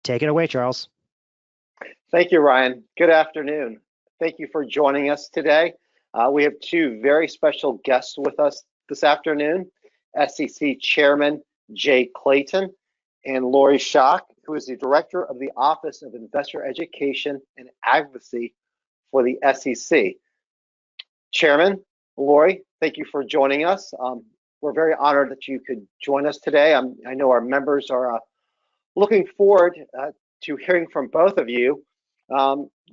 Take it away, Charles. Thank you, Ryan. Good afternoon. Thank you for joining us today. We have two very special guests with us this afternoon, SEC Chairman Jay Clayton and Lori Schock, who is the Director of the Office of Investor Education and Advocacy for the SEC. Chairman, Lori, thank you for joining us. We're very honored that you could join us today. I know our members are looking forward to hearing from both of you.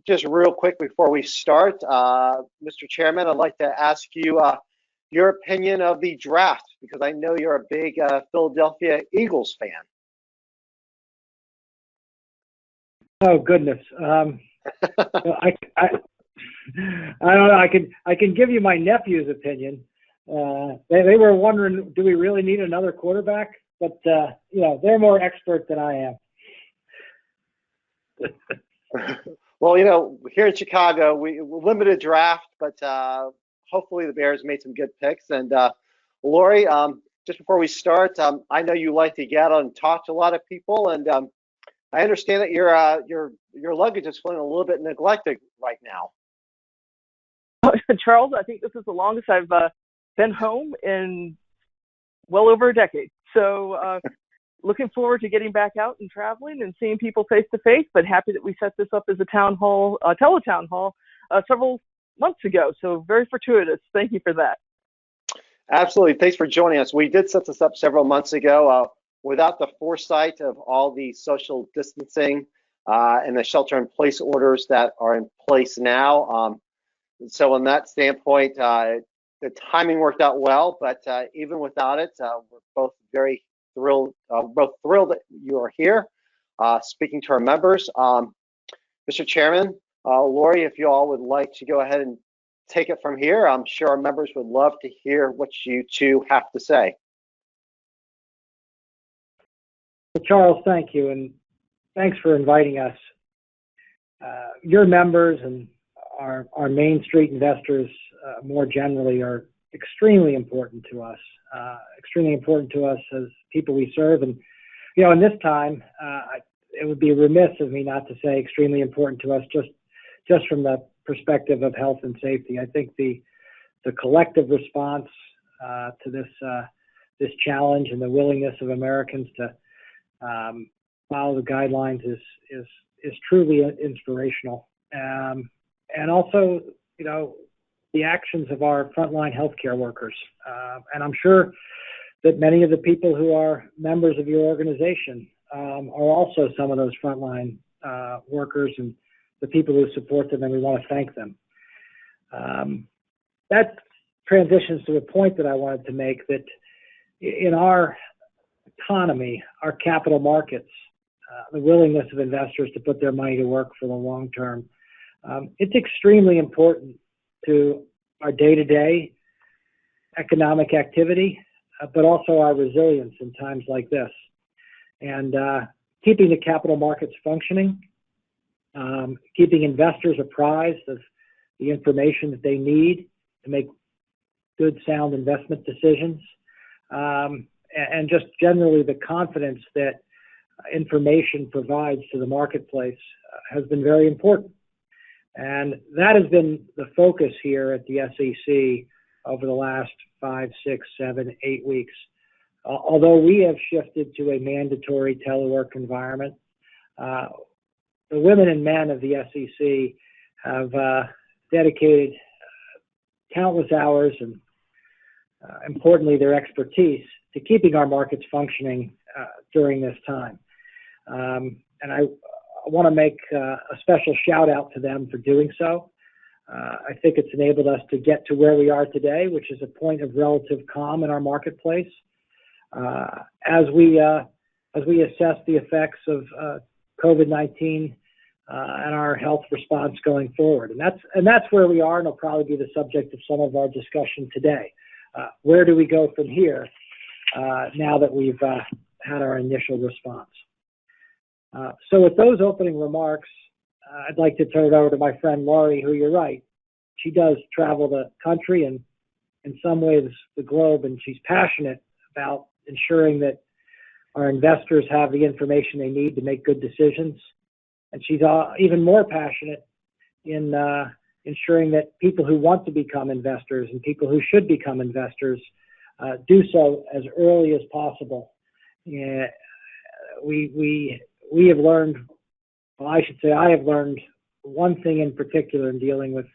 Just real quick before we start, Mr. Chairman, I'd like to ask you your opinion of the draft, because I know you're a big Philadelphia Eagles fan. Oh goodness, I don't know. I can give you my nephew's opinion. They were wondering, do we really need another quarterback? But they're more expert than I am. Well, here in Chicago, we limited draft, but hopefully the Bears made some good picks. And Lori, just before we start, I know you like to get out and talk to a lot of people, and I understand that your luggage is feeling a little bit neglected right now. Charles, I think this is the longest I've been home in well over a decade. So looking forward to getting back out and traveling and seeing people face to face, but happy that we set this up as a teletown hall several months ago. So very fortuitous. Thank you for that. Absolutely. Thanks for joining us. We did set this up several months ago without the foresight of all the social distancing and the shelter-in-place orders that are in place now. So on that standpoint, the timing worked out well, but even without it, we're both very thrilled, that you are here speaking to our members. Mr. Chairman, Lori, if you all would like to go ahead and take it from here, I'm sure our members would love to hear what you two have to say. Well, Charles, thank you, and thanks for inviting us. Your members and our Main Street investors more generally are extremely important to us, as people we serve. And, in this time, it would be remiss of me not to say extremely important to us just from the perspective of health and safety. I think the collective response to this challenge and the willingness of Americans to follow the guidelines is truly inspirational. And also, the actions of our frontline healthcare workers. And I'm sure that many of the people who are members of your organization are also some of those frontline workers and the people who support them, and we want to thank them. That transitions to a point that I wanted to make, that in our economy, our capital markets, the willingness of investors to put their money to work for the long term, it's extremely important to our day-to-day economic activity, but also our resilience in times like this. And keeping the capital markets functioning, keeping investors apprised of the information that they need to make good, sound investment decisions, and just generally the confidence that information provides to the marketplace has been very important. And that has been the focus here at the SEC over the last 5, 6, 7, 8 weeks. Although we have shifted to a mandatory telework environment, the women and men of the SEC have dedicated countless hours and, importantly, their expertise to keeping our markets functioning during this time. And I want to make a special shout out to them for doing so. I think it's enabled us to get to where we are today, which is a point of relative calm in our marketplace, as we assess the effects of COVID-19 and our health response going forward. And that's where we are, and it'll probably be the subject of some of our discussion today. Where do we go from here now that we've had our initial response? So with those opening remarks, I'd like to turn it over to my friend Lori, who, you're right, she does travel the country and in some ways the globe, and she's passionate about ensuring that our investors have the information they need to make good decisions. And she's even more passionate in ensuring that people who want to become investors and people who should become investors do so as early as possible. We have learned, well, I should say I have learned one thing in particular in dealing with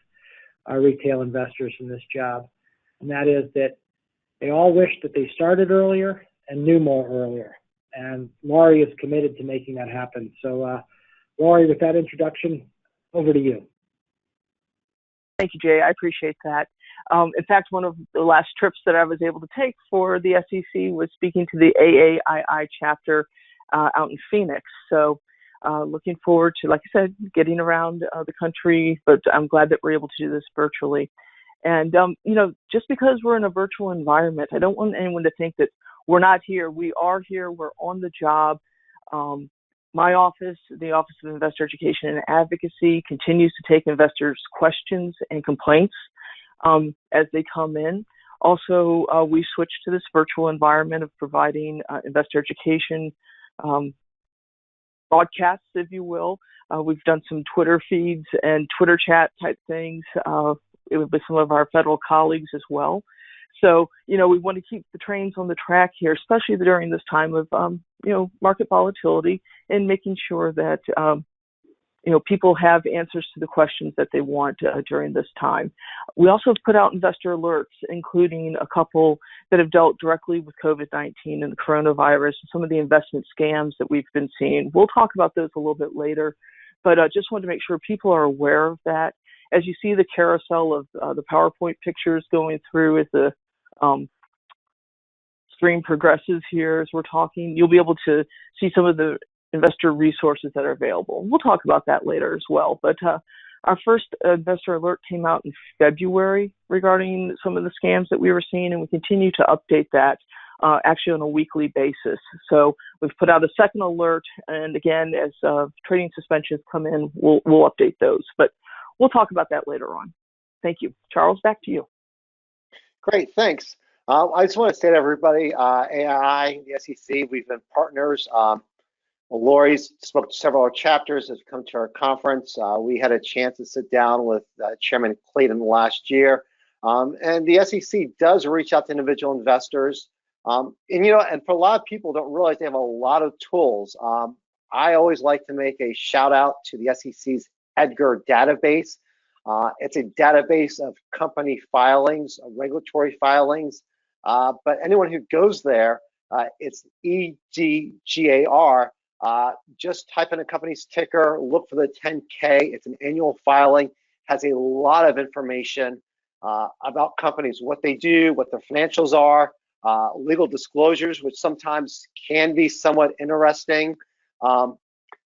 our retail investors in this job, and that is that they all wish that they started earlier and knew more earlier. And Lori is committed to making that happen. So, Lori, with that introduction, over to you. Thank you, Jay. I appreciate that. In fact, one of the last trips that I was able to take for the SEC was speaking to the AAII chapter out in Phoenix. So looking forward to, like I said, getting around the country, but I'm glad that we're able to do this virtually. And, just because we're in a virtual environment, I don't want anyone to think that we're not here. We are here. We're on the job. My office, the Office of Investor Education and Advocacy, continues to take investors' questions and complaints as they come in. Also, we switched to this virtual environment of providing investor education broadcasts, if you will. We've done some Twitter feeds and Twitter chat type things with some of our federal colleagues as well. So, we want to keep the trains on the track here, especially during this time of, market volatility, and making sure that, people have answers to the questions that they want during this time. We also have put out investor alerts, including a couple that have dealt directly with COVID-19 and the coronavirus, and some of the investment scams that we've been seeing. We'll talk about those a little bit later, but just wanted to make sure people are aware of that. As you see the carousel of the PowerPoint pictures going through as the stream progresses here as we're talking, you'll be able to see some of the investor resources that are available. We'll talk about that later as well. But our first investor alert came out in February regarding some of the scams that we were seeing, and we continue to update that actually on a weekly basis. So we've put out a second alert, and again, as trading suspensions come in, we'll update those. But we'll talk about that later on. Thank you. Charles, back to you. Great, thanks. I just want to say to everybody, AAII, the SEC, we've been partners. Lori's spoke to several chapters, has come to our conference. We had a chance to sit down with Chairman Clayton last year. And the SEC does reach out to individual investors. And for a lot of people don't realize they have a lot of tools. I always like to make a shout out to the SEC's Edgar database. It's a database of company filings, regulatory filings, but anyone who goes there, it's EDGAR. Just type in a company's ticker, look for the 10K. It's an annual filing, has a lot of information about companies, what they do, what their financials are, legal disclosures, which sometimes can be somewhat interesting.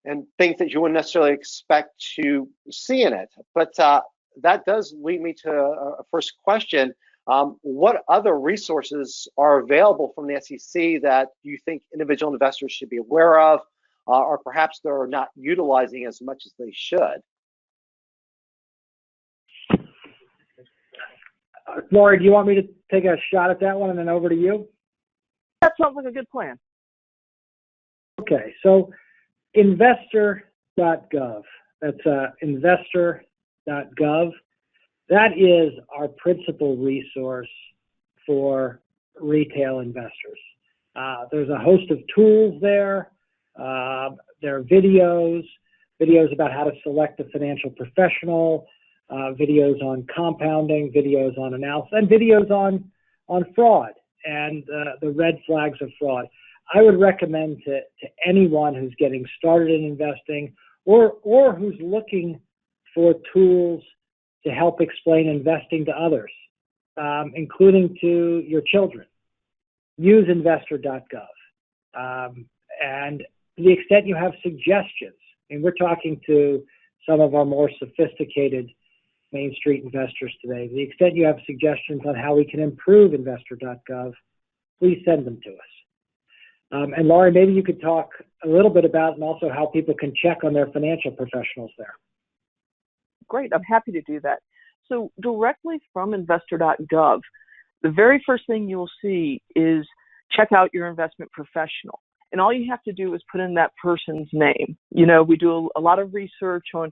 And things that you wouldn't necessarily expect to see in it. But that does lead me to a first question. What other resources are available from the SEC that you think individual investors should be aware of, or perhaps they're not utilizing as much as they should? Lori, do you want me to take a shot at that one and then over to you? That sounds like a good plan. Okay, so investor.gov. That's investor.gov. That is our principal resource for retail investors. There's a host of tools there. There are videos about how to select a financial professional, videos on compounding, videos on analysis, and videos on fraud and the red flags of fraud. I would recommend to anyone who's getting started in investing or who's looking for tools to help explain investing to others, including to your children, use investor.gov. And to the extent you have suggestions, and we're talking to some of our more sophisticated Main Street investors today, to the extent you have suggestions on how we can improve investor.gov, please send them to us. And Lori, maybe you could talk a little bit about and also how people can check on their financial professionals there. Great, I'm happy to do that. So directly from investor.gov, the very first thing you'll see is check out your investment professional. And all you have to do is put in that person's name. We do a lot of research on,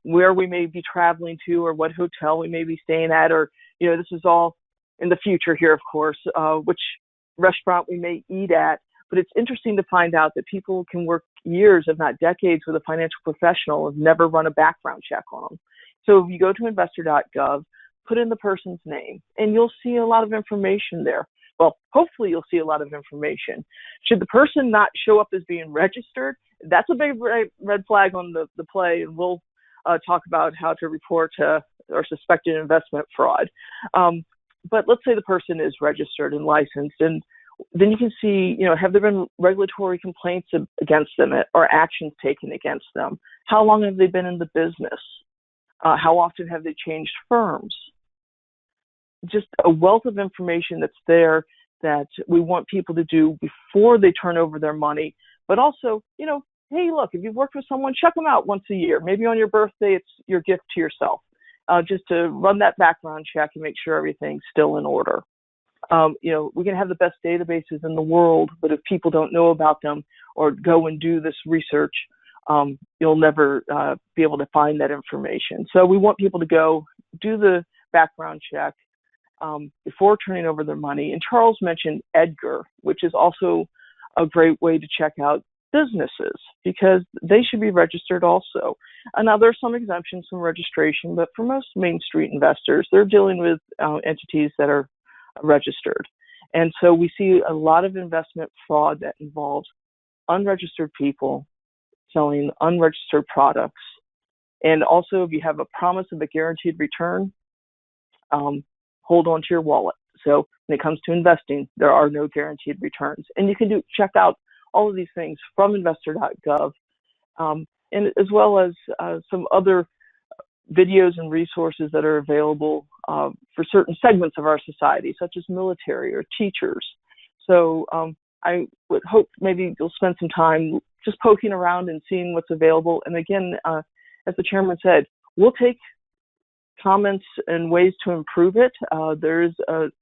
where we may be traveling to or what hotel we may be staying at, or, this is all in the future here, of course, which restaurant we may eat at. But it's interesting to find out that people can work years, if not decades, with a financial professional and never run a background check on them. So if you go to investor.gov, put in the person's name, and you'll see a lot of information there. Well, hopefully you'll see a lot of information. Should the person not show up as being registered, that's a big red flag on the play, and we'll talk about how to report or suspected investment fraud. But let's say the person is registered and licensed, and then you can see, have there been regulatory complaints against them or actions taken against them? How long have they been in the business? How often have they changed firms? Just a wealth of information that's there that we want people to do before they turn over their money. But also, hey, look, if you've worked with someone, check them out once a year. Maybe on your birthday, it's your gift to yourself, just to run that background check and make sure everything's still in order. We can have the best databases in the world, but if people don't know about them or go and do this research, you'll never be able to find that information. So we want people to go do the background check before turning over their money. And Charles mentioned Edgar, which is also a great way to check out businesses because they should be registered also. And now there are some exemptions from registration, but for most Main Street investors, they're dealing with entities that are registered. And so we see a lot of investment fraud that involves unregistered people selling unregistered products. And also, if you have a promise of a guaranteed return, hold on to your wallet. So when it comes to investing, there are no guaranteed returns. And you can check out all of these things from investor.gov, and as well as some other videos and resources that are available for certain segments of our society, such as military or teachers. So I would hope maybe you'll spend some time just poking around and seeing what's available. And again, as the chairman said, we'll take comments and ways to improve it. There is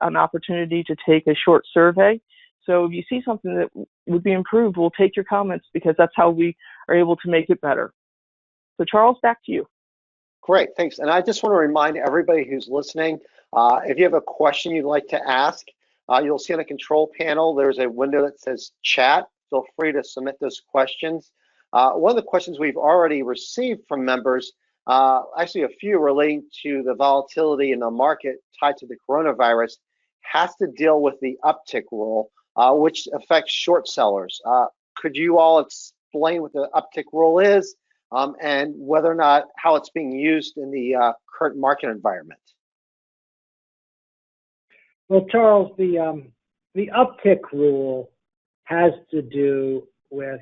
an opportunity to take a short survey. So if you see something that would be improved, we'll take your comments because that's how we are able to make it better. So Charles, back to you. Great, thanks. And I just want to remind everybody who's listening, if you have a question you'd like to ask, you'll see on the control panel, there's a window that says chat. Feel free to submit those questions. One of the questions we've already received from members, actually a few relating to the volatility in the market tied to the coronavirus, has to deal with the uptick rule, which affects short sellers. Could you all explain what the uptick rule is and whether or not how it's being used in the current market environment? Well, Charles, the uptick rule has to do with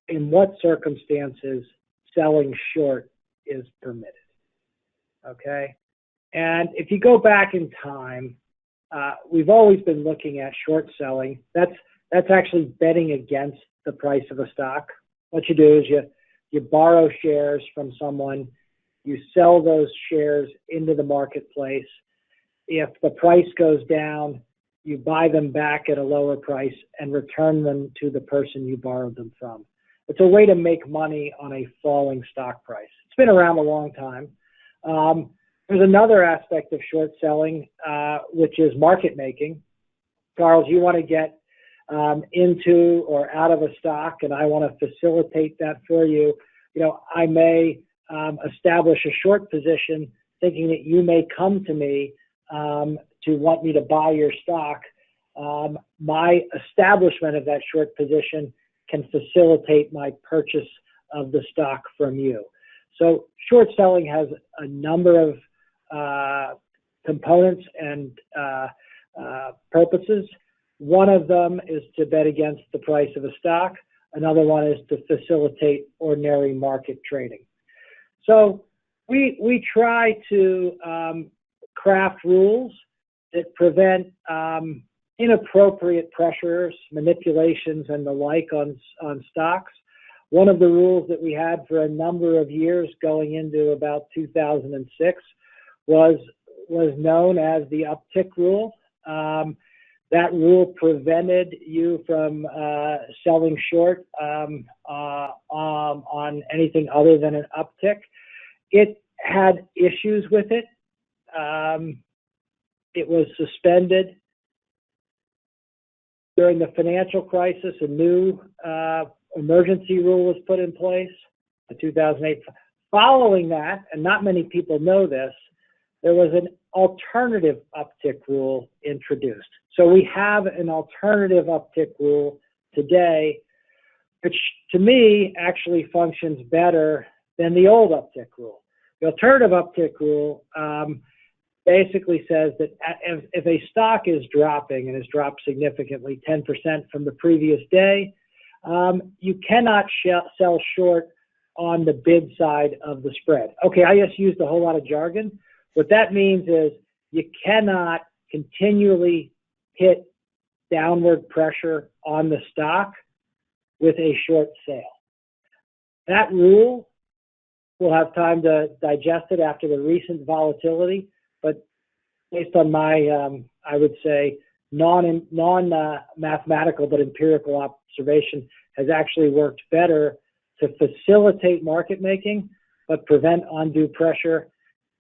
in what circumstances selling short is permitted. Okay, and if you go back in time, we've always been looking at short selling. That's actually betting against the price of a stock. What you do is you borrow shares from someone, you sell those shares into the marketplace. If the price goes down, you buy them back at a lower price and return them to the person you borrowed them from. It's a way to make money on a falling stock price. It's been around a long time. There's another aspect of short selling, which is market making. Charles, you want to get into or out of a stock, and I want to facilitate that for you. I may establish a short position thinking that you may come to me to want me to buy your stock. My establishment of that short position can facilitate my purchase of the stock from you. So short selling has a number of components and purposes. One of them is to bet against the price of a stock. Another one is to facilitate ordinary market trading. So we try to craft rules that prevent inappropriate pressures, manipulations, and the like on stocks. One of the rules that we had for a number of years going into about 2006 was known as the uptick rule. That rule prevented you from selling short on anything other than an uptick. It had issues with it. It was suspended during the financial crisis. A new emergency rule was put in place in 2008. Following that, and not many people know this, there was an alternative uptick rule introduced. So we have an alternative uptick rule today, which to me actually functions better than the old uptick rule. The alternative uptick rule basically says that if a stock is dropping and has dropped significantly, 10% from the previous day, you cannot sell short on the bid side of the spread. Okay, I just used a whole lot of jargon. What that means is you cannot continually hit downward pressure on the stock with a short sale. That rule, we'll have time to digest it after the recent volatility, but based on my, I would say, non-mathematical but empirical observation, has actually worked better to facilitate market making, but prevent undue pressure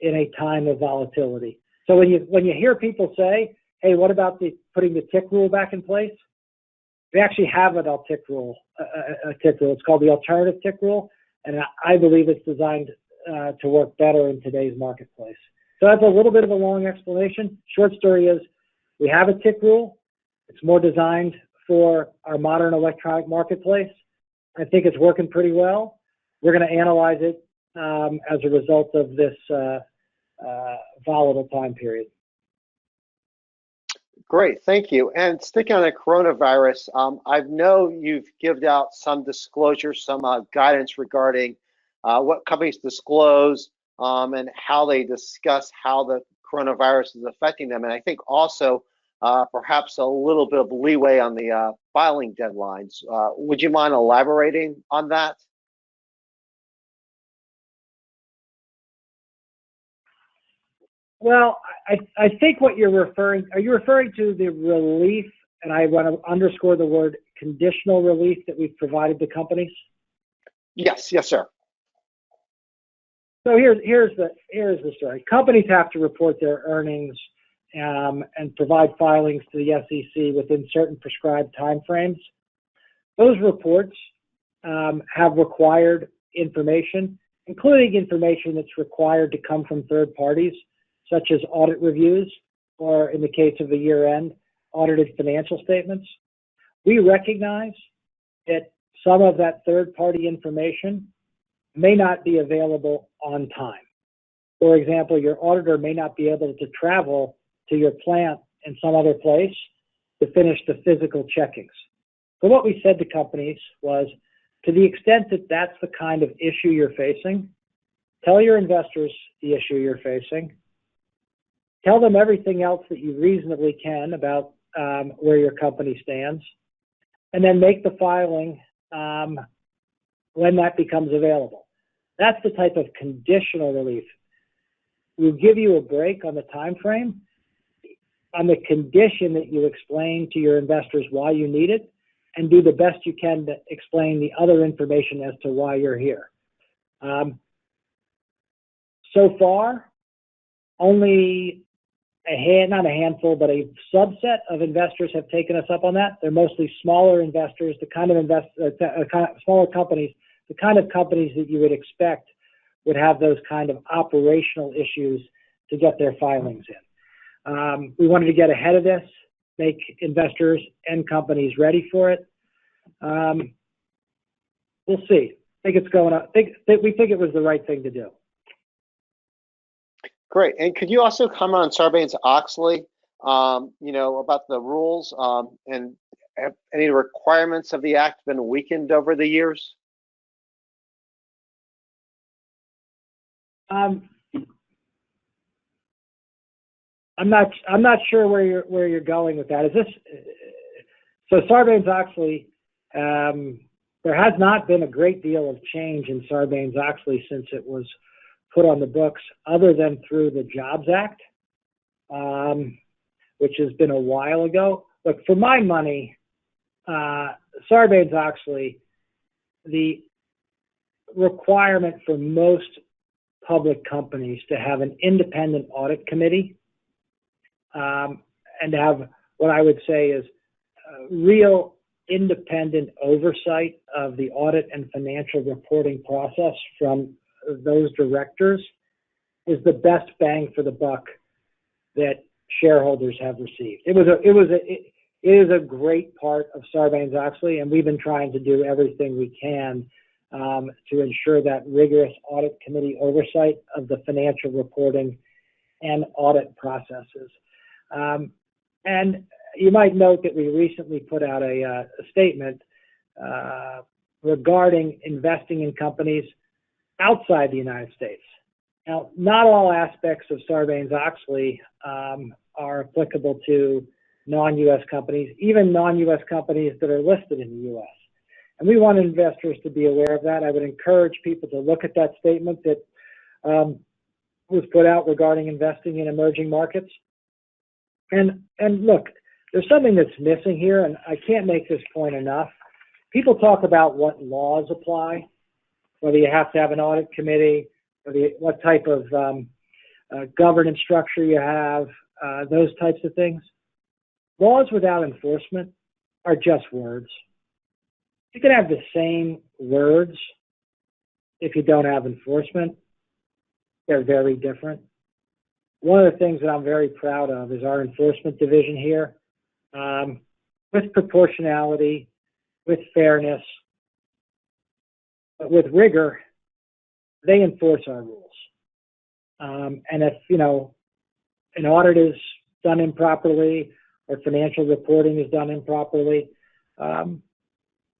in a time of volatility. So when you hear people say, hey, what about putting the tick rule back in place? We actually have a tick rule. It's called the alternative tick rule, and I believe it's designed to work better in today's marketplace. So that's a little bit of a long explanation. Short story is we have a tick rule. It's more designed for our modern electronic marketplace. I think it's working pretty well. We're going to analyze it as a result of this volatile time period. Great, thank you. And sticking on the coronavirus, I know you've given out some disclosure, some guidance regarding what companies disclose and how they discuss how the coronavirus is affecting them. And I think also perhaps a little bit of leeway on the filing deadlines. Would you mind elaborating on that? Well, I think what are you referring to the relief, and I want to underscore the word conditional relief that we've provided to companies? Yes, sir. So here's the story. Companies have to report their earnings and provide filings to the SEC within certain prescribed timeframes. Those reports have required information, including information that's required to come from third parties, such as audit reviews, or in the case of the year-end, audited financial statements. We recognize that some of that third-party information may not be available on time. For example, your auditor may not be able to travel to your plant in some other place to finish the physical checkings. So what we said to companies was, to the extent that that's the kind of issue you're facing, tell your investors the issue you're facing. Tell them everything else that you reasonably can about where your company stands, and then make the filing when that becomes available. That's the type of conditional relief. We'll give you a break on the time frame on the condition that you explain to your investors why you need it, and do the best you can to explain the other information as to why you're here. So far, only not a handful, but a subset of investors have taken us up on that. They're mostly smaller investors, smaller companies, the kind of companies that you would expect would have those kind of operational issues to get their filings in. We wanted to get ahead of this, make investors and companies ready for it. We'll see. I think it's going up. We think it was the right thing to do. Great. And could you also comment on Sarbanes-Oxley, about the rules and have any requirements of the act been weakened over the years? I'm not sure where you're going with that. So Sarbanes-Oxley? There has not been a great deal of change in Sarbanes-Oxley since it was put on the books, other than through the Jobs Act, which has been a while ago. look, for my money, Sarbanes-Oxley, the requirement for most public companies to have an independent audit committee and to have what I would say is real independent oversight of the audit and financial reporting process from those directors is the best bang for the buck that shareholders have received. It is a great part of Sarbanes-Oxley, and we've been trying to do everything we can to ensure that rigorous audit committee oversight of the financial reporting and audit processes. And you might note that we recently put out a statement regarding investing in companies outside the United States. Now, not all aspects of Sarbanes-Oxley are applicable to non-U.S. companies, even non-U.S. companies that are listed in the U.S. And we want investors to be aware of that. I would encourage people to look at that statement that was put out regarding investing in emerging markets. And look, there's something that's missing here, and I can't make this point enough. People talk about what laws apply, whether you have to have an audit committee, what type of governance structure you have, those types of things. Laws without enforcement are just words. You can have the same words if you don't have enforcement. They're very different. One of the things that I'm very proud of is our enforcement division here. With proportionality, with fairness, but with rigor, they enforce our rules. And if, an audit is done improperly or financial reporting is done improperly,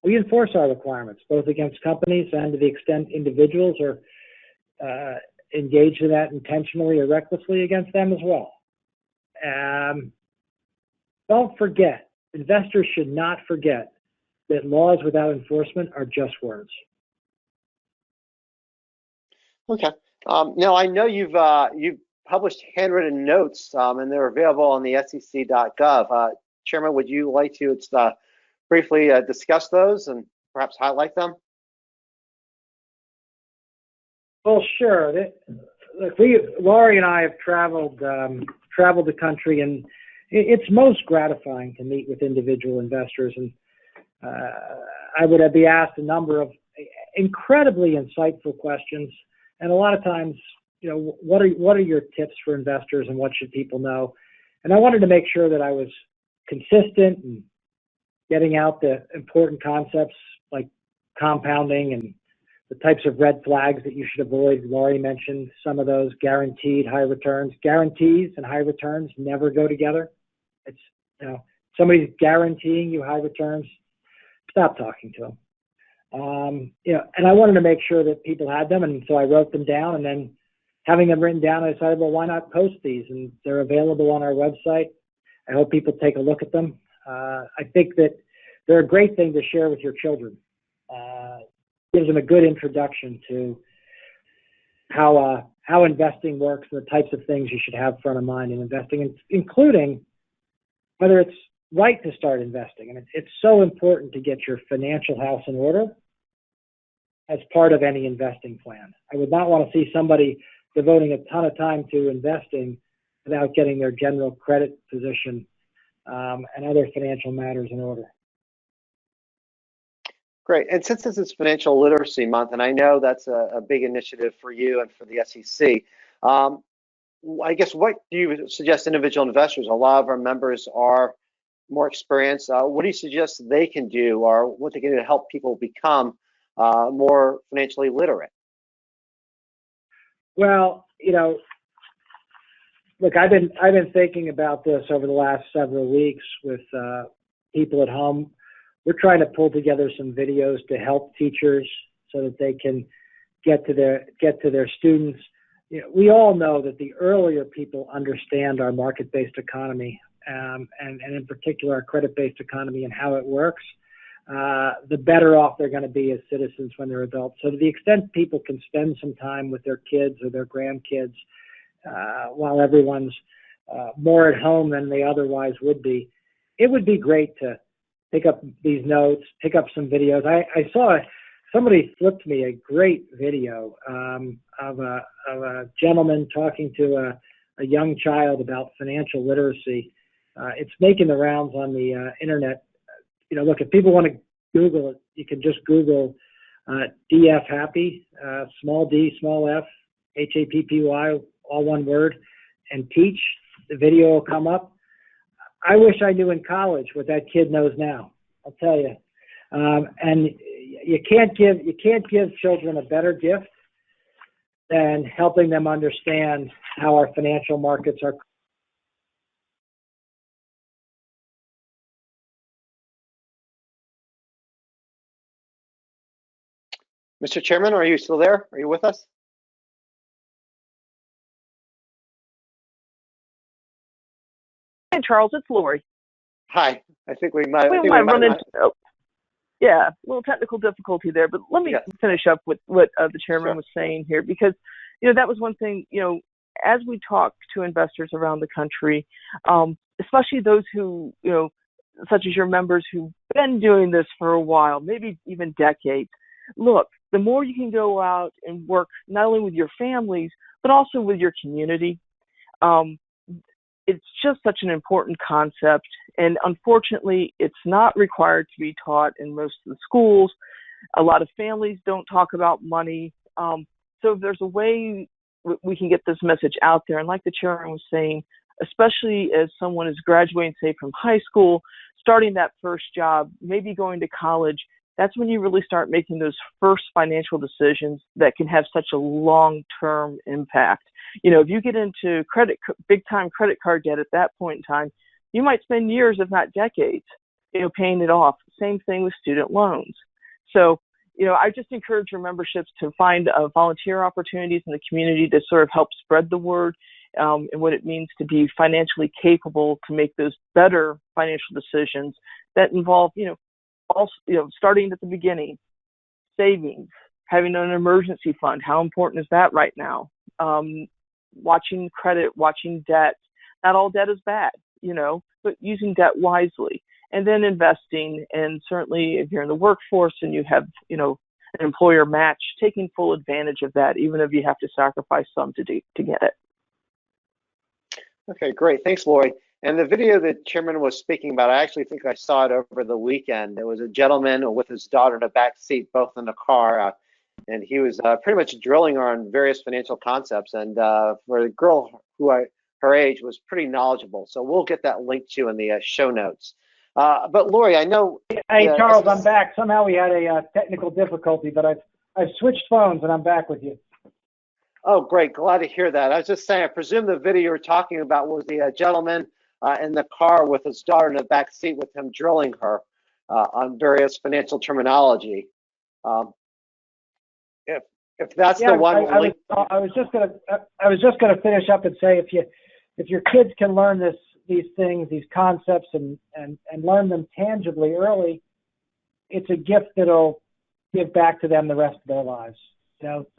we enforce our requirements, both against companies and to the extent individuals are engaged in that intentionally or recklessly against them as well. Don't forget, investors should not forget that laws without enforcement are just words. Okay. Now I know you've published handwritten notes, and they're available on the SEC.gov. Chairman, would you like to briefly discuss those and perhaps highlight them? Well, sure. Look, Lori and I have traveled the country, and it's most gratifying to meet with individual investors. And I would be asked a number of incredibly insightful questions. And a lot of times, what are your tips for investors and what should people know? And I wanted to make sure that I was consistent and getting out the important concepts like compounding and the types of red flags that you should avoid. Lori mentioned some of those: guaranteed high returns. Guarantees and high returns never go together. It's, somebody's guaranteeing you high returns, stop talking to them. And I wanted to make sure that people had them, and so I wrote them down, and then having them written down, I decided, well, why not post these? And they're available on our website. I hope people take a look at them. I think that they're a great thing to share with your children. Gives them a good introduction to how investing works and the types of things you should have front of mind in investing, including whether it's right to start investing. And it's so important to get your financial house in order as part of any investing plan. I would not want to see somebody devoting a ton of time to investing without getting their general credit position and other financial matters in order. Great. And since this is Financial Literacy Month, and I know that's a big initiative for you and for the SEC, I guess what do you suggest individual investors? A lot of our members are more experienced. What do you suggest they can do, or what they can do to help people become more financially literate? Well, look, I've been thinking about this over the last several weeks with people at home. We're trying to pull together some videos to help teachers so that they can get to their students. We all know that the earlier people understand our market-based economy, and in particular our credit-based economy and how it works, the better off they're going to be as citizens when they're adults. So to the extent people can spend some time with their kids or their grandkids while everyone's more at home than they otherwise would be, it would be great to pick up these notes, pick up some videos. I saw somebody flipped me a great video of a gentleman talking to a young child about financial literacy. It's making the rounds on the internet. Look, if people want to Google it, you can just Google DF Happy, small d, small f, HAPPY, all one word, and teach. The video will come up. I wish I knew in college what that kid knows now. I'll tell you. And you can't give children a better gift than helping them understand how our financial markets are. Mr. Chairman, are you still there? Are you with us? Hey, Charles, it's Lori. Hi. I think we might run into a little technical difficulty there, but let me finish up with what the chairman was saying here, because that was one thing. As we talk to investors around the country, especially those who such as your members who've been doing this for a while, maybe even decades. Look, the more you can go out and work not only with your families but also with your community. It's just such an important concept, and unfortunately, it's not required to be taught in most of the schools. A lot of families don't talk about money. So if there's a way we can get this message out there, and like the chairman was saying, especially as someone is graduating, say, from high school, starting that first job, maybe going to college, that's when you really start making those first financial decisions that can have such a long-term impact. If you get into big-time credit card debt at that point in time, you might spend years, if not decades, paying it off. Same thing with student loans. So, I just encourage your memberships to find volunteer opportunities in the community to sort of help spread the word and what it means to be financially capable to make those better financial decisions that involve, also, starting at the beginning, savings, having an emergency fund. How important is that right now? Watching credit, watching debt. Not all debt is bad, but using debt wisely. And then investing, and certainly if you're in the workforce and you have, an employer match, taking full advantage of that, even if you have to sacrifice some to get it. Okay, great. Thanks, Lori. And the video that Chairman was speaking about, I actually think I saw it over the weekend. There was a gentleman with his daughter in the back seat, both in the car, and he was pretty much drilling her on various financial concepts. And for a girl her age was pretty knowledgeable. So we'll get that link to in the show notes. But Lori, I know. Hey, Charles, I'm back. Somehow we had a technical difficulty, but I've switched phones and I'm back with you. Oh, great. Glad to hear that. I was just saying, I presume the video you're talking about was the gentleman in the car with his daughter in the back seat with him drilling her on various financial terminology. If that's the one, I was just gonna finish up and say, if your kids can learn these things, these concepts, and learn them tangibly early, it's a gift that'll give back to them the rest of their lives.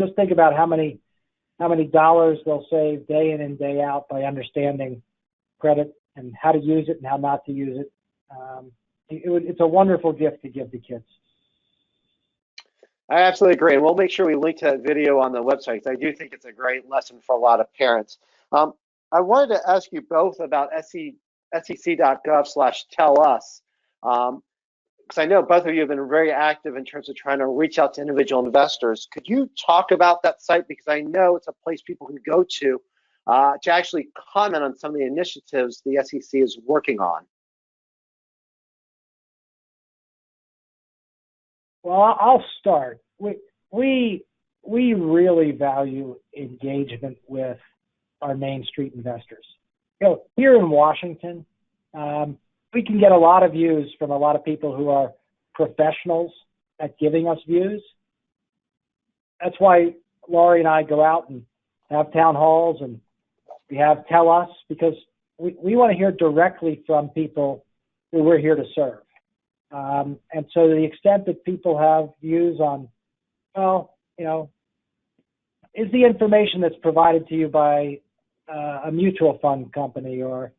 Just think about how many dollars they'll save day in and day out by understanding credit and how to use it and how not to use it. It's a wonderful gift to give the kids. I absolutely agree, and we'll make sure we link to that video on the website, because I do think it's a great lesson for a lot of parents. I wanted to ask you both about sec.gov/tellus, because I know both of you have been very active in terms of trying to reach out to individual investors. Could you talk about that site? Because I know it's a place people can go to actually comment on some of the initiatives the SEC is working on. Well, I'll start. We really value engagement with our Main Street investors. Here in Washington, we can get a lot of views from a lot of people who are professionals at giving us views. That's why Lori and I go out and have town halls, and we have Tell Us, because we want to hear directly from people who we're here to serve. And so to the extent that people have views on, is the information that's provided to you by a mutual fund company, or,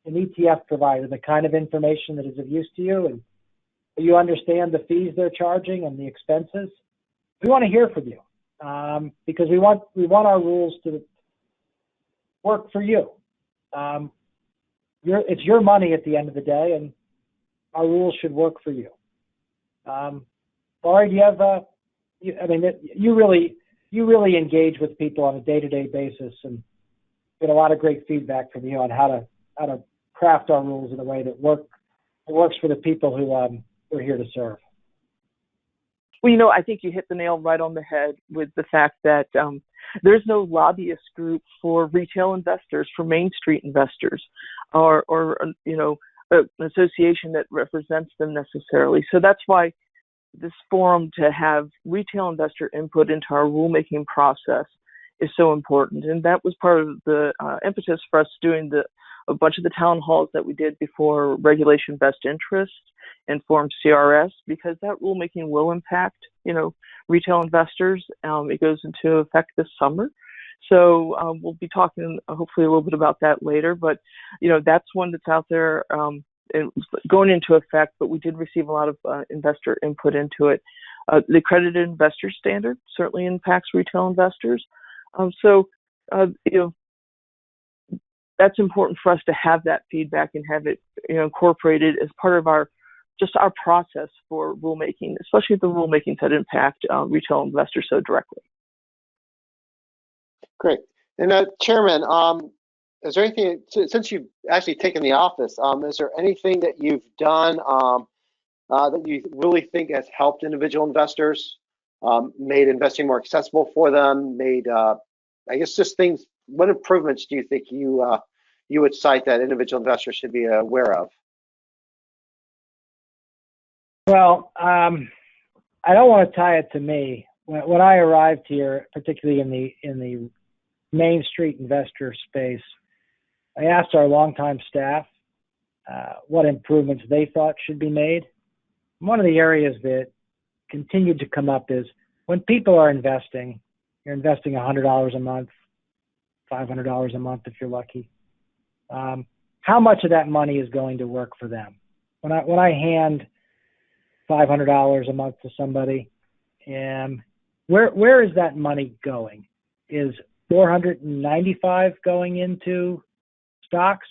an ETF provider the kind of information that is of use to you, and you understand the fees they're charging and the expenses? We want to hear from you because we want our rules to work for you. It's your money at the end of the day, and our rules should work for you. Lori, do you have you really engage with people on a day-to-day basis, and get a lot of great feedback from you on how to craft our rules in a way that works for the people who we're here to serve. Well, I think you hit the nail right on the head with the fact that there's no lobbyist group for retail investors, for Main Street investors, or an association that represents them necessarily. So that's why this forum, to have retail investor input into our rulemaking process, is so important. And that was part of the impetus for us doing a bunch of the town halls that we did before Regulation Best Interest and Form CRS, because that rulemaking will impact, retail investors. It goes into effect this summer. So we'll be talking hopefully a little bit about that later, but that's one that's out there and going into effect, but we did receive a lot of investor input into it. The Accredited Investor Standard certainly impacts retail investors. That's important for us to have that feedback and have it incorporated as part of our process for rulemaking, especially the rulemakings that impact retail investors so directly. Great. And Chairman, is there anything, since you've actually taken the office, is there anything that you've done that you really think has helped individual investors, made investing more accessible for them, made, just things, what improvements do you think you would cite that individual investors should be aware of? Well, I don't want to tie it to me. When I arrived here, particularly in the Main Street investor space, I asked our longtime staff what improvements they thought should be made. One of the areas that continued to come up is when people are investing, you're investing $100 a month, $500 a month if you're lucky. How much of that money is going to work for them? When I hand $500 a month to somebody, and where is that money going? Is $495 going into stocks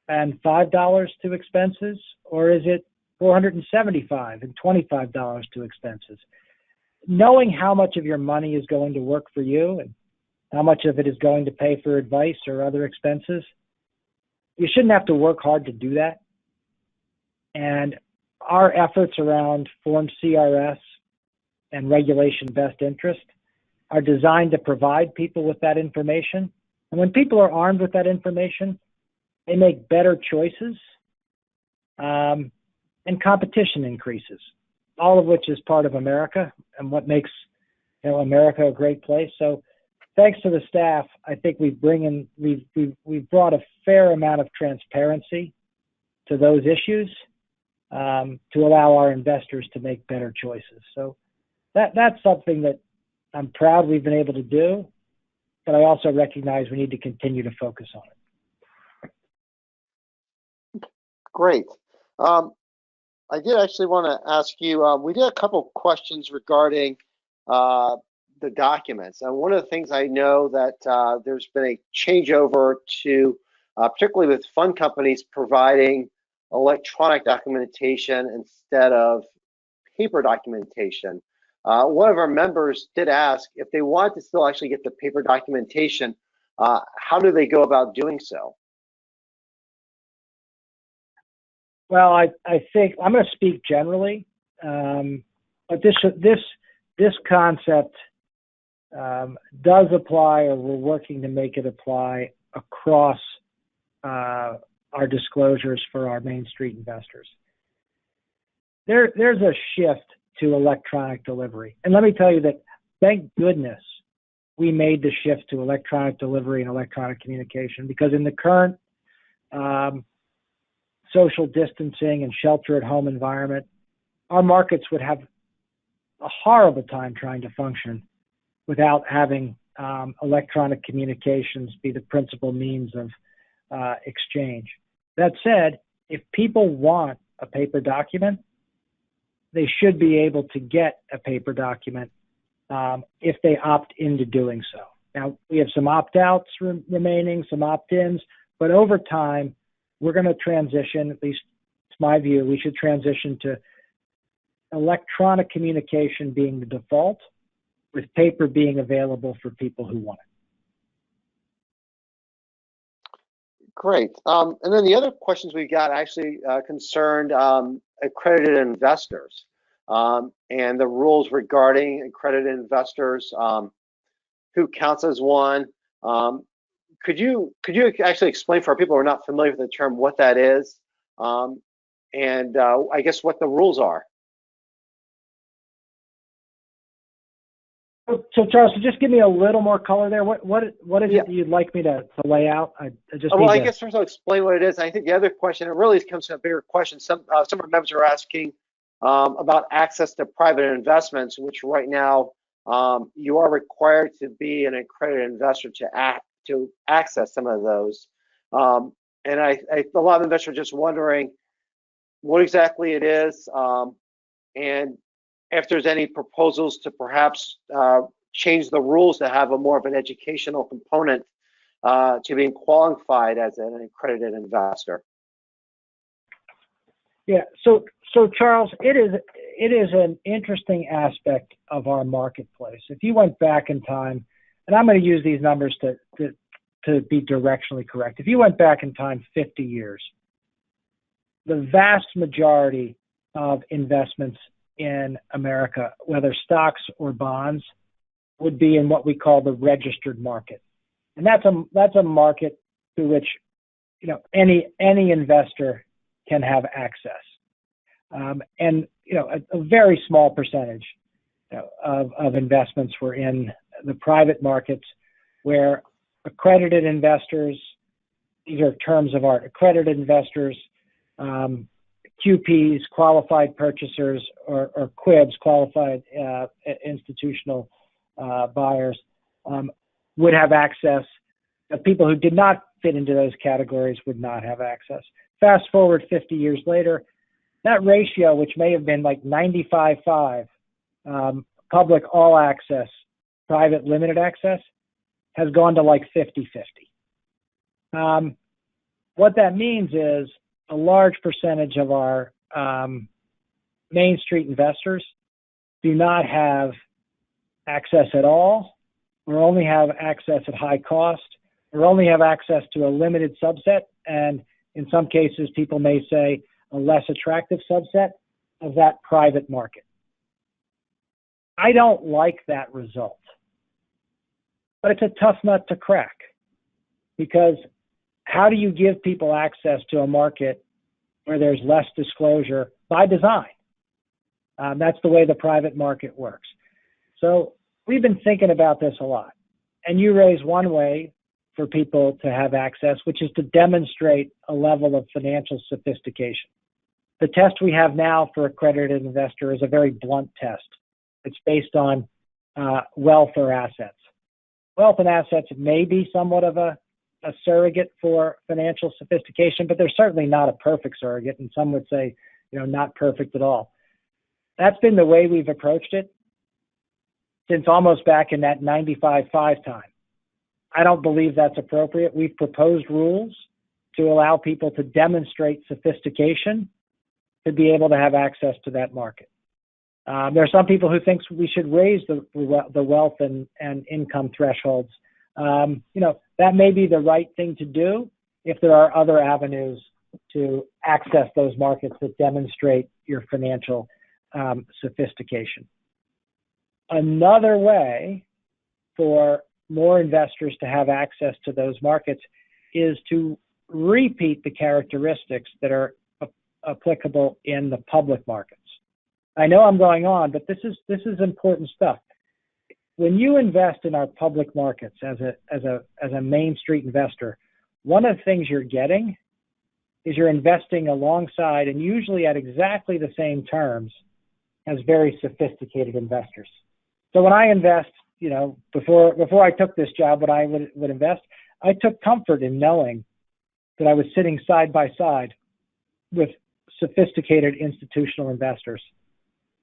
and $5 to expenses, or is it $475 and $25 to expenses? Knowing how much of your money is going to work for you and how much of it is going to pay for advice or other expenses, you shouldn't have to work hard to do that. And our efforts around Form CRS and Regulation Best Interest are designed to provide people with that information. And when people are armed with that information, they make better choices, and competition increases, all of which is part of America and what makes America a great place. So thanks to the staff, I think we've brought a fair amount of transparency to those issues to allow our investors to make better choices. So that's something that I'm proud we've been able to do, but I also recognize we need to continue to focus on it. Great. I did actually want to ask you, we did a couple questions regarding the documents. And one of the things I know that there's been a changeover to, particularly with fund companies providing electronic documentation instead of paper documentation. One of our members did ask if they want to still actually get the paper documentation, how do they go about doing so? Well, I think I'm going to speak generally, but this concept does apply, or we're working to make it apply across our disclosures for our Main Street investors. There's a shift to electronic delivery, and let me tell you that thank goodness we made the shift to electronic delivery and electronic communication, because in the current social distancing and shelter-at-home environment, our markets would have a horrible time trying to function without having electronic communications be the principal means of exchange. That said, if people want a paper document, they should be able to get a paper document if they opt into doing so. Now, we have some opt-outs remaining, some opt-ins, but over time, we're going to transition, at least it's my view, we should transition to electronic communication being the default, with paper being available for people who want it. Great. And then the other questions we got actually concerned accredited investors and the rules regarding accredited investors, who counts as one. Could you actually explain for our people who are not familiar with the term what that is, and I guess what the rules are? So Charles, just give me a little more color there. What is it that you'd like me to lay out? I guess first I'll explain what it is. I think the other question, it really comes to a bigger question. Some of our members are asking about access to private investments, which right now you are required to be an accredited investor to access some of those. And a lot of investors are just wondering what exactly it is, and if there's any proposals to perhaps change the rules to have a more of an educational component to being qualified as an accredited investor. Yeah, so Charles, it is an interesting aspect of our marketplace. If you went back in time, and I'm going to use these numbers to be directionally correct. If you went back in time 50 years, the vast majority of investments in America, whether stocks or bonds, would be in what we call the registered market, and that's a market to which any investor can have access, and a very small percentage of investments were in the private markets, where accredited investors, these are terms of art, accredited investors, QPs, qualified purchasers, or QIBs, qualified institutional buyers, would have access. People who did not fit into those categories would not have access. Fast forward 50 years later, that ratio, which may have been like 95-5, public all access, private limited access, has gone to like 50-50. What that means is a large percentage of our Main Street investors do not have access at all, or only have access at high cost, or only have access to a limited subset, and in some cases, people may say a less attractive subset of that private market. I don't like that result, but it's a tough nut to crack, because how do you give people access to a market where there's less disclosure by design? That's the way the private market works. So we've been thinking about this a lot. And you raise one way for people to have access, which is to demonstrate a level of financial sophistication. The test we have now for accredited investor is a very blunt test. It's based on wealth or assets. Wealth and assets may be somewhat of a surrogate for financial sophistication, but they're certainly not a perfect surrogate, and some would say, not perfect at all. That's been the way we've approached it since almost back in that 95-5 time. I don't believe that's appropriate. We've proposed rules to allow people to demonstrate sophistication to be able to have access to that market. There are some people who think we should raise the wealth and income thresholds. That may be the right thing to do if there are other avenues to access those markets that demonstrate your financial sophistication. Another way for more investors to have access to those markets is to repeat the characteristics that are applicable in the public markets. I know I'm going on, but this is important stuff. When you invest in our public markets as a Main Street investor, one of the things you're getting is you're investing alongside, and usually at exactly the same terms, as very sophisticated investors. So when I invest, before I took this job, when I would invest, I took comfort in knowing that I was sitting side by side with sophisticated institutional investors.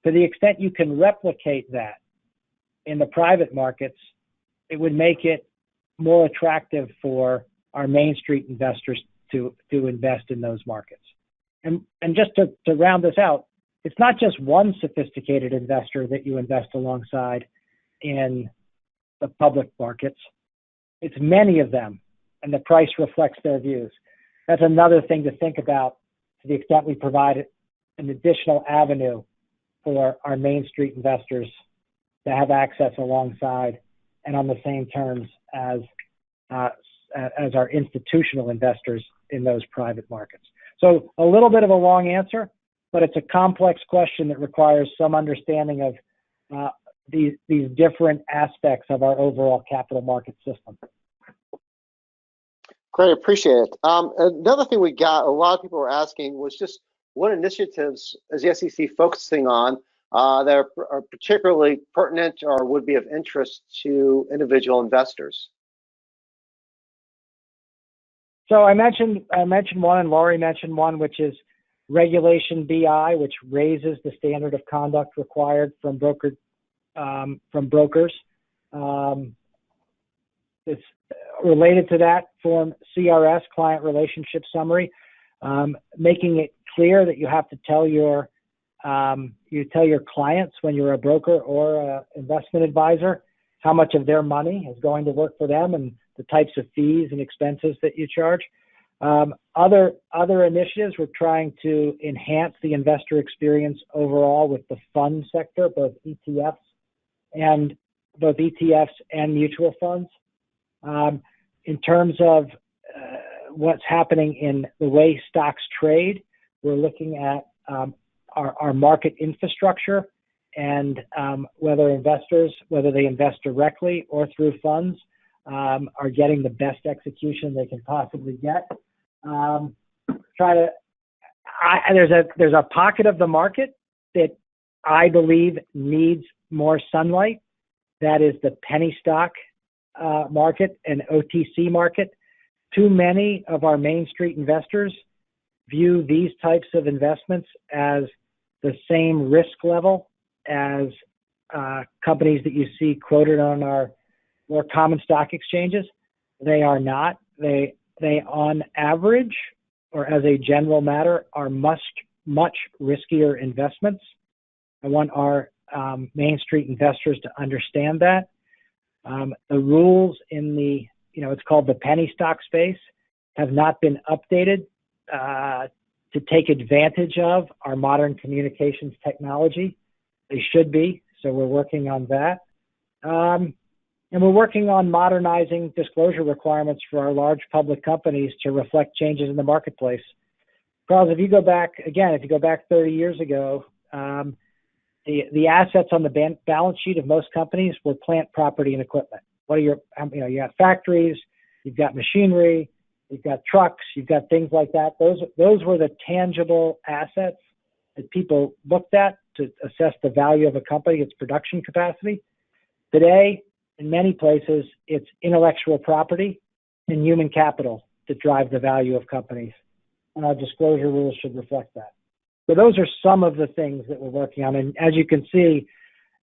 To the extent you can replicate that in the private markets, it would make it more attractive for our Main Street investors to invest in those markets. And just to round this out, it's not just one sophisticated investor that you invest alongside in the public markets. It's many of them, and the price reflects their views. That's another thing to think about to the extent we provide an additional avenue for our Main Street investors to have access alongside and on the same terms as our institutional investors in those private markets. So a little bit of a long answer, but it's a complex question that requires some understanding of these different aspects of our overall capital market system. Great, appreciate it. Another thing we got, a lot of people were asking was just what initiatives is the SEC focusing on that are particularly pertinent or would be of interest to individual investors? So I mentioned one, and Lori mentioned one, which is Regulation BI, which raises the standard of conduct required from brokers. It's related to that, Form CRS, Client Relationship Summary, making it clear that you have to tell your clients when you're a broker or an investment advisor how much of their money is going to work for them and the types of fees and expenses that you charge. Other initiatives, we're trying to enhance the investor experience overall with the fund sector, both ETFs and mutual funds. In terms of what's happening in the way stocks trade, we're looking at our market infrastructure and whether they invest directly or through funds, are getting the best execution they can possibly get. There's a pocket of the market that I believe needs more sunlight. That is the penny stock market and OTC market. Too many of our Main Street investors view these types of investments as the same risk level as companies that you see quoted on our more common stock exchanges. They are not. They on average, or as a general matter, are much riskier investments. I want our Main Street investors to understand that. The rules in the, it's called the penny stock space, have not been updated to take advantage of our modern communications technology. They should be, so we're working on that. And we're working on modernizing disclosure requirements for our large public companies to reflect changes in the marketplace. Because if you go back 30 years ago, the assets on the balance sheet of most companies were plant, property, and equipment. You got factories, you've got machinery, you've got trucks, you've got things like that. Those were the tangible assets that people looked at to assess the value of a company, its production capacity. Today, in many places, it's intellectual property and human capital that drive the value of companies. And our disclosure rules should reflect that. So those are some of the things that we're working on. And as you can see,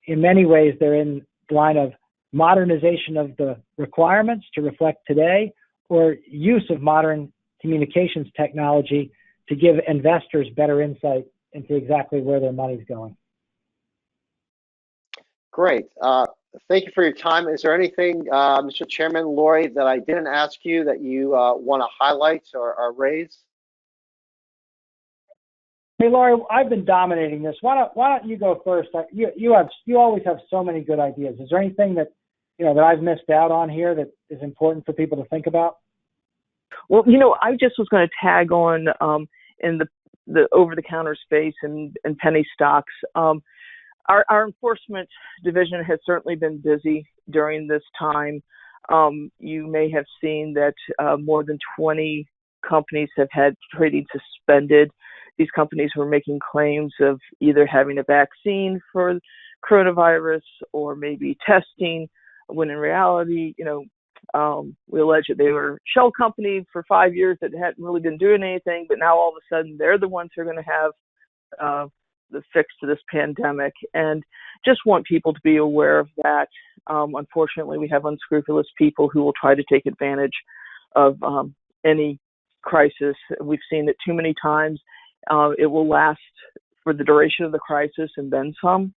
in many ways, they're in the line of modernization of the requirements to reflect today, or use of modern communications technology to give investors better insight into exactly where their money's going. Great. Thank you for your time. Is there anything, Mr. Chairman, Lori, that I didn't ask you that you want to highlight or raise? Hey, Lori, I've been dominating this. Why don't you go first? You always have so many good ideas. Is there anything that that I've missed out on here that is important for people to think about? Well, I just was going to tag on in the over-the-counter space and penny stocks. Our enforcement division has certainly been busy during this time. You may have seen that more than 20 companies have had trading suspended. These companies were making claims of either having a vaccine for coronavirus or maybe testing, when in reality, We allege that they were shell companies for 5 years that hadn't really been doing anything, but now all of a sudden they're the ones who are going to have the fix to this pandemic. And just want people to be aware of that. Unfortunately, we have unscrupulous people who will try to take advantage of any crisis. We've seen it too many times. It will last for the duration of the crisis and then some.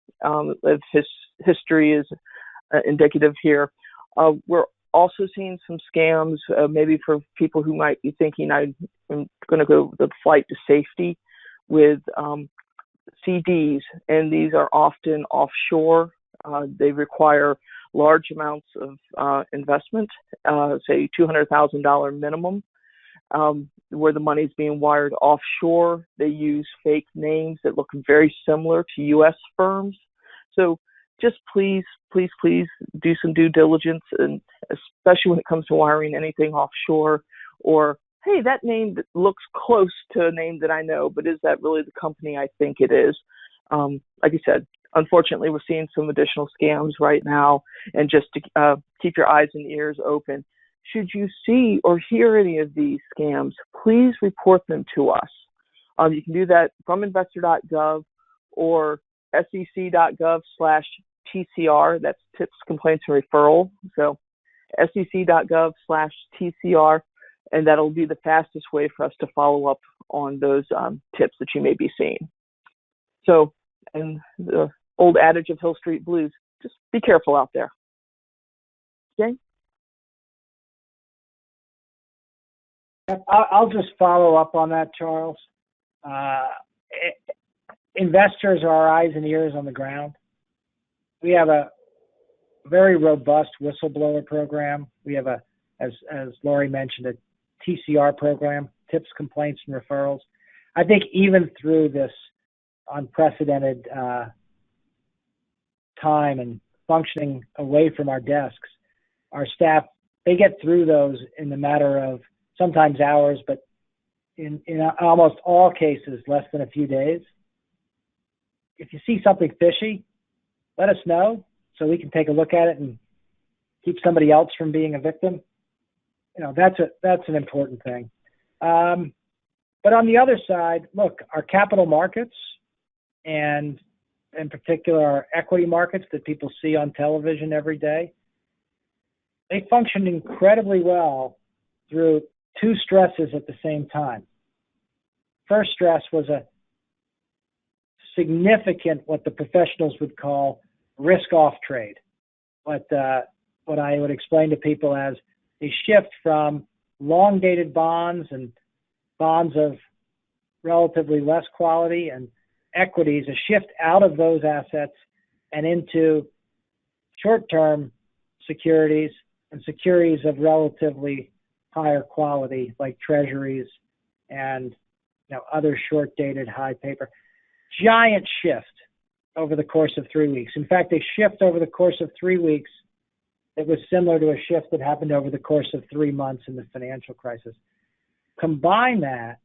History is indicative here. We're also seeing some scams, maybe for people who might be thinking I'm going to go the flight to safety with CDs, and these are often offshore. They require large amounts of investment, say $200,000 minimum, where the money is being wired offshore. They use fake names that look very similar to U.S. firms. So just please do some due diligence, and especially when it comes to wiring anything offshore, or, hey, that name looks close to a name that I know, but is that really the company I think it is? Like I said, unfortunately, we're seeing some additional scams right now, and just to keep your eyes and ears open. Should you see or hear any of these scams, please report them to us. You can do that from investor.gov or sec.gov/TCR. That's tips, complaints, and referral. So sec.gov/TCR, and that'll be the fastest way for us to follow up on those tips that you may be seeing. So, and the old adage of Hill Street Blues, just be careful out there. Okay? I'll just follow up on that, Charles. Investors are our eyes and ears on the ground. We have a very robust whistleblower program. We have as Lori mentioned, a TCR program, tips, complaints, and referrals. I think even through this unprecedented time and functioning away from our desks, our staff, they get through those in the matter of sometimes hours, but in almost all cases, less than a few days. If you see something fishy, let us know so we can take a look at it and keep somebody else from being a victim. You know, that's an important thing. But on the other side, look, our capital markets, and in particular our equity markets that people see on television every day, they function incredibly well through two stresses at the same time. First stress was a significant, what the professionals would call risk-off trade. What I would explain to people as a shift from long-dated bonds and bonds of relatively less quality and equities, a shift out of those assets and into short-term securities and securities of relatively higher quality like treasuries and other short-dated high paper. Giant shift over the course of 3 weeks. In fact, a shift over the course of 3 weeks that was similar to a shift that happened over the course of 3 months in the financial crisis. Combine that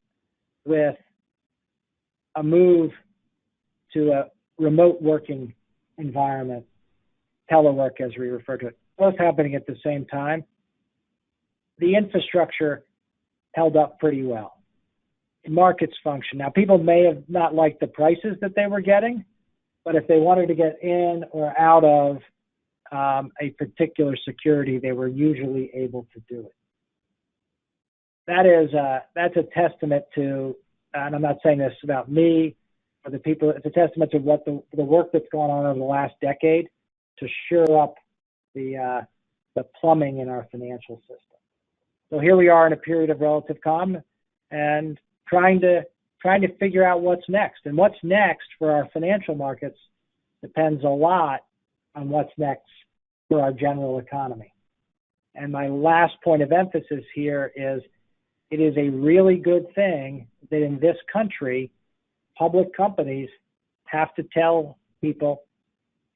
with a move to a remote working environment, telework as we refer to it, both happening at the same time. The infrastructure held up pretty well. Markets function. Now, people may have not liked the prices that they were getting, but if they wanted to get in or out of a particular security, they were usually able to do it. That's a testament to, and I'm not saying this about me or the people, it's a testament to what the work that's gone on over the last decade to shore up the plumbing in our financial system. So here we are in a period of relative calm and trying to figure out what's next. And what's next for our financial markets depends a lot on what's next for our general economy. And my last point of emphasis here is it is a really good thing that in this country, public companies have to tell people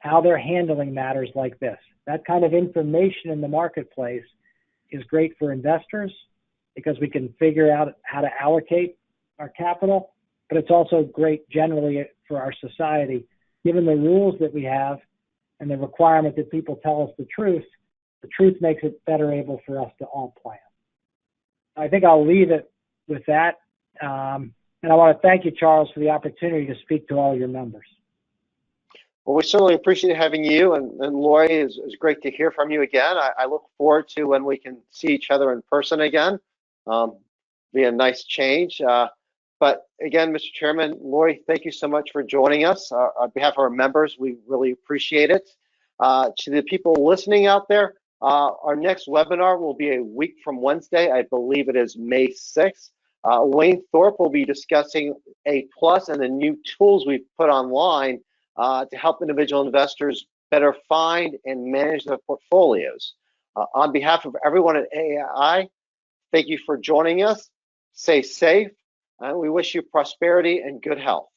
how they're handling matters like this. That kind of information in the marketplace is great for investors because we can figure out how to allocate our capital, but it's also great generally for our society, given the rules that we have and the requirement that people tell us the truth. the truth makes it better able for us to all plan. I think I'll leave it with that. And I want to thank you, Charles, for the opportunity to speak to all your members. Well, we certainly appreciate having you, and Lori, it's great to hear from you again. I look forward to when we can see each other in person again. Be a nice change. But again, Mr. Chairman, Lori, thank you so much for joining us. On behalf of our members, we really appreciate it. To the people listening out there, our next webinar will be a week from Wednesday. I believe it is May 6th. Wayne Thorpe will be discussing A+ and the new tools we've put online to help individual investors better find and manage their portfolios. On behalf of everyone at AAII, thank you for joining us. Stay safe, and we wish you prosperity and good health.